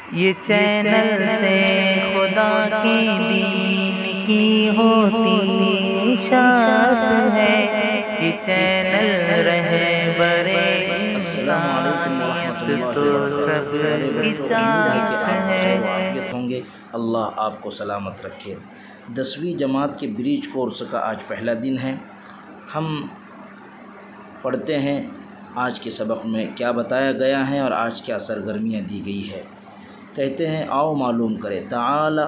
یہ چینل سے خدا کی دین کی ہوتی اشاعت ہے، یہ چینل رہبر انسانیت تو سب کی چاہت ہے۔ ہوں گے، اللہ آپ کو سلامت رکھے۔ 10ویں جماعت کے بریج کورس کا آج پہلا دن ہے۔ ہم پڑھتے ہیں آج کے سبق میں کیا بتایا گیا ہے اور آج کیا سرگرمیاں دی گئی ہے۔ کہتے ہیں آؤ معلوم کرے، تعال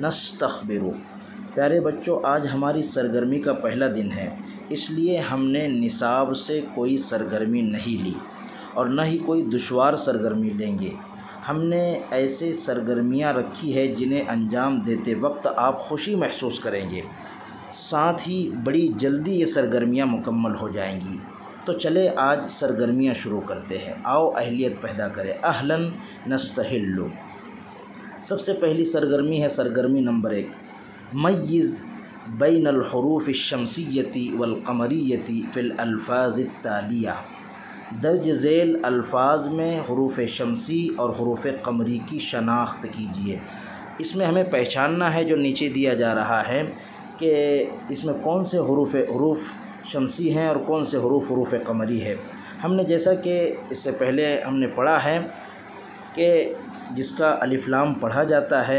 نستخبر۔ پیارے بچوں، آج ہماری سرگرمی کا پہلا دن ہے، اس لیے ہم نے نصاب سے کوئی سرگرمی نہیں لی اور نہ ہی کوئی دشوار سرگرمی لیں گے۔ ہم نے ایسے سرگرمیاں رکھی ہے جنہیں انجام دیتے وقت آپ خوشی محسوس کریں گے، ساتھ ہی بڑی جلدی یہ سرگرمیاں مکمل ہو جائیں گی۔ تو چلے آج سرگرمیاں شروع کرتے ہیں، آؤ اہلیت پیدا کریں۔ اہلاً نستہلو۔ سب سے پہلی سرگرمی ہے سرگرمی نمبر 1، میز بین الحروف الشمسیۃ والقمریۃ فی الالفاظ التالیہ۔ درج ذیل الفاظ میں حروف شمسی اور حروف قمری کی شناخت کیجیے۔ اس میں ہمیں پہچاننا ہے جو نیچے دیا جا رہا ہے کہ اس میں کون سے حروف شمسی ہیں اور کون سے حروف قمری ہے۔ ہم نے جیسا کہ اس سے پہلے ہم نے پڑھا ہے کہ جس کا الف لام پڑھا جاتا ہے،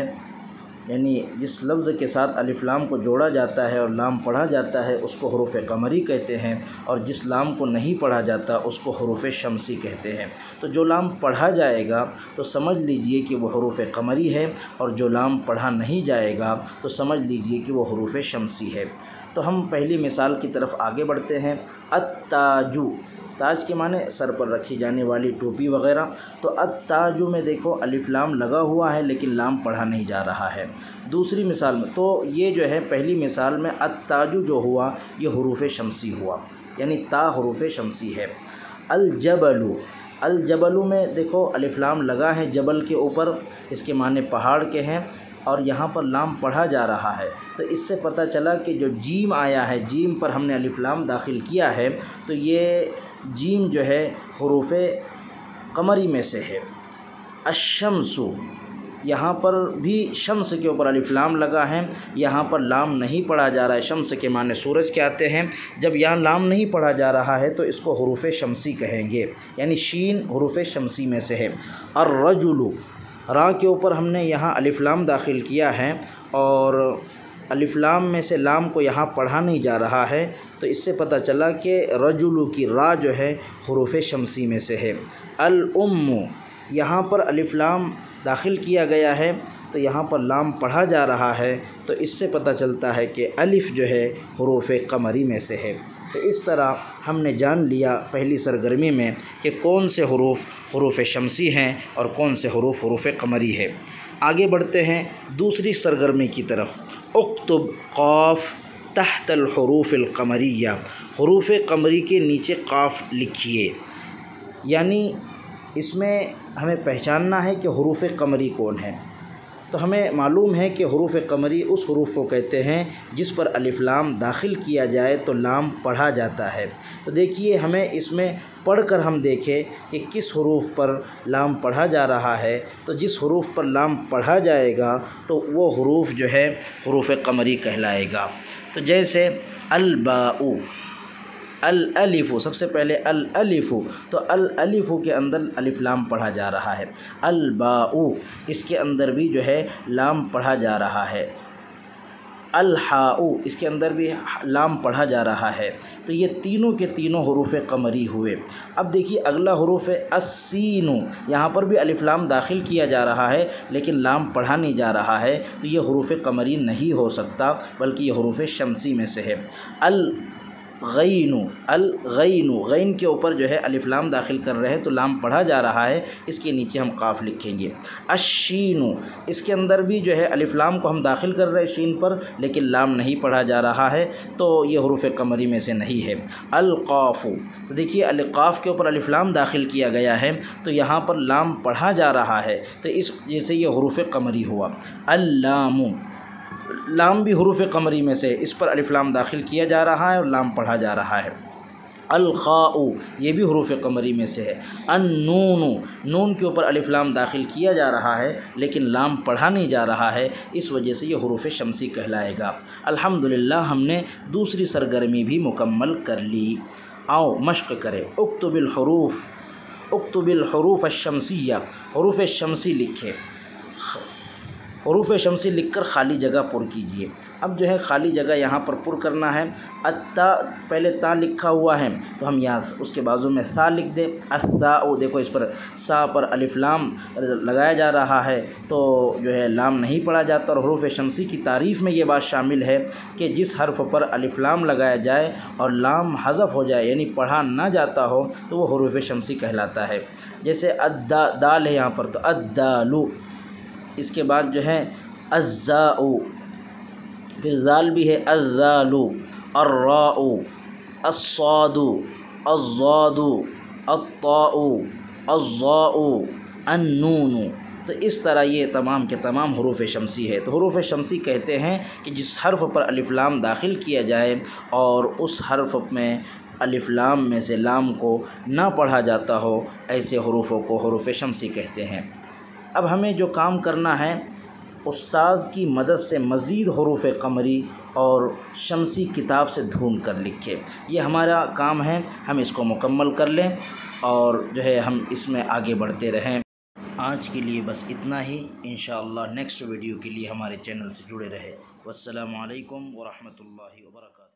یعنی جس لفظ کے ساتھ الف لام کو جوڑا جاتا ہے اور لام پڑھا جاتا ہے اس کو حروف قمری کہتے ہیں، اور جس لام کو نہیں پڑھا جاتا اس کو حروف شمسی کہتے ہیں۔ تو جو لام پڑھا جائے گا تو سمجھ لیجئے کہ وہ حروف قمری ہے، اور جو لام پڑھا نہیں جائے گا تو سمجھ لیجئے کہ وہ حروف شمسی ہے۔ تو ہم پہلی مثال کی طرف آگے بڑھتے ہیں۔ التاجو، تاج کے معنی سر پر رکھی جانے والی ٹوپی وغیرہ۔ تو التاجو میں دیکھو الف لام لگا ہوا ہے لیکن لام پڑھا نہیں جا رہا ہے۔ دوسری مثال میں تو یہ جو ہے پہلی مثال میں التاجو جو ہوا یہ حروف شمسی ہوا، یعنی تا حروف شمسی ہے۔ الجبلو، الجبلو میں دیکھو الف لام لگا ہے جبل کے اوپر، اس کے معنی پہاڑ کے ہیں، اور یہاں پر لام پڑھا جا رہا ہے۔ تو اس سے پتہ چلا کہ جو جیم آیا ہے، جیم پر ہم نے الف لام داخل کیا ہے، تو یہ جیم جو ہے حروف قمری میں سے ہے۔ الشمس، یہاں پر بھی شمس کے اوپر الف لام لگا ہے، یہاں پر لام نہیں پڑھا جا رہا ہے۔ شمس کے معنی سورج کے آتے ہیں، جب یہاں لام نہیں پڑھا جا رہا ہے تو اس کو حروف شمسی کہیں گے، یعنی شین حروف شمسی میں سے ہے۔ الرجل، را کے اوپر ہم نے یہاں الف لام داخل کیا ہے اور الف لام میں سے لام کو یہاں پڑھا نہیں جا رہا ہے، تو اس سے پتہ چلا کہ رجل کی را جو ہے حروف شمسی میں سے ہے۔ الام، یہاں پر الف لام داخل کیا گیا ہے تو یہاں پر لام پڑھا جا رہا ہے، تو اس سے پتہ چلتا ہے کہ الف جو ہے حروف قمری میں سے ہے۔ تو اس طرح ہم نے جان لیا پہلی سرگرمی میں کہ کون سے حروف شمسی ہیں اور کون سے حروف قمری ہے۔ آگے بڑھتے ہیں دوسری سرگرمی کی طرف۔ اکتب قاف تحت الحروف القمریہ، حروف قمری کے نیچے قاف لکھیے۔ یعنی اس میں ہمیں پہچاننا ہے کہ حروف قمری کون ہیں۔ تو ہمیں معلوم ہے کہ حروف قمری اس حروف کو کہتے ہیں جس پر الف لام داخل کیا جائے تو لام پڑھا جاتا ہے۔ تو دیکھیے ہمیں اس میں پڑھ کر ہم دیکھیں کہ کس حروف پر لام پڑھا جا رہا ہے، تو جس حروف پر لام پڑھا جائے گا تو وہ حروف جو ہے حروف قمری کہلائے گا۔ تو جیسے الباء، الالف، سب سے پہلے الالف، تو الالف کے اندر الف لام پڑھا جا رہا ہے۔ الباء، اس کے اندر بھی جو ہے لام پڑھا جا رہا ہے۔ الحاء، اس کے اندر بھی لام پڑھا جا رہا ہے۔ تو یہ تینوں کے تینوں حروف قمری ہوئے۔ اب دیکھیے اگلا حروف ہے السین، یہاں پر بھی الف لام داخل کیا جا رہا ہے لیکن لام پڑھا نہیں جا رہا ہے، تو یہ حروف قمری نہیں ہو سکتا بلکہ یہ حروف شمسی میں سے ہے۔ الغین، الغین، غین کے اوپر جو ہے الف لام داخل کر رہے ہیں تو لام پڑھا جا رہا ہے، اس کے نیچے ہم قاف لکھیں گے۔ الشین، اس کے اندر بھی جو ہے الف لام کو ہم داخل کر رہے ہیں شین پر لیکن لام نہیں پڑھا جا رہا ہے، تو یہ حروف قمری میں سے نہیں ہے۔ القاف، تو دیکھیے القاف کے اوپر الف لام داخل کیا گیا ہے تو یہاں پر لام پڑھا جا رہا ہے، تو اس جیسے یہ حروف قمری ہوا۔ اللام، لام بھی حروف قمری میں سے، اس پر الف لام داخل کیا جا رہا ہے اور لام پڑھا جا رہا ہے۔ الخاء یہ بھی حروف قمری میں سے ہے، النون نون کے اوپر الف لام داخل کیا جا رہا ہے لیکن لام پڑھا نہیں جا رہا ہے، اس وجہ سے یہ حروف شمسی کہلائے گا۔ الحمدللہ ہم نے دوسری سرگرمی بھی مکمل کر لی۔ آؤ مشق کرے، اکتب الحروف الشمسیہ، حروف شمسی لکھے، حروف شمسی لکھ کر خالی جگہ پر کیجیے۔ اب جو ہے خالی جگہ یہاں پر پر کرنا ہے۔ اتا پہلے تا لکھا ہوا ہے تو ہم یہاں اس کے بازو میں سا لکھ دیں، الساء دیکھو اس پر سا پر الف لام لگایا جا رہا ہے تو جو ہے لام نہیں پڑھا جاتا، اور حروف شمسی کی تعریف میں یہ بات شامل ہے کہ جس حرف پر الف لام لگایا جائے اور لام حذف ہو جائے یعنی پڑھا نہ جاتا ہو تو وہ حروف شمسی کہلاتا ہے۔ جیسے دال ہے یہاں پر تو الدالو، اس کے بعد جو ہے الزاء، پھر زال بھی ہے الزال، الراء، الصاد، الضاد، الطاء، الظاء، النون۔ تو اس طرح یہ تمام کے تمام حروف شمسی ہے۔ تو حروف شمسی کہتے ہیں کہ جس حرف پر الف لام داخل کیا جائے اور اس حرف میں الف لام میں سے لام کو نہ پڑھا جاتا ہو، ایسے حروفوں کو حروف شمسی کہتے ہیں۔ اب ہمیں جو کام کرنا ہے، استاذ کی مدد سے مزید حروف قمری اور شمسی کتاب سے ڈھونڈ کر لکھے، یہ ہمارا کام ہے، ہم اس کو مکمل کر لیں اور جو ہے ہم اس میں آگے بڑھتے رہیں۔ آج کے لیے بس اتنا ہی، انشاءاللہ نیکسٹ ویڈیو کے لیے ہمارے چینل سے جڑے رہے۔ والسلام علیکم ورحمۃ اللہ وبرکاتہ۔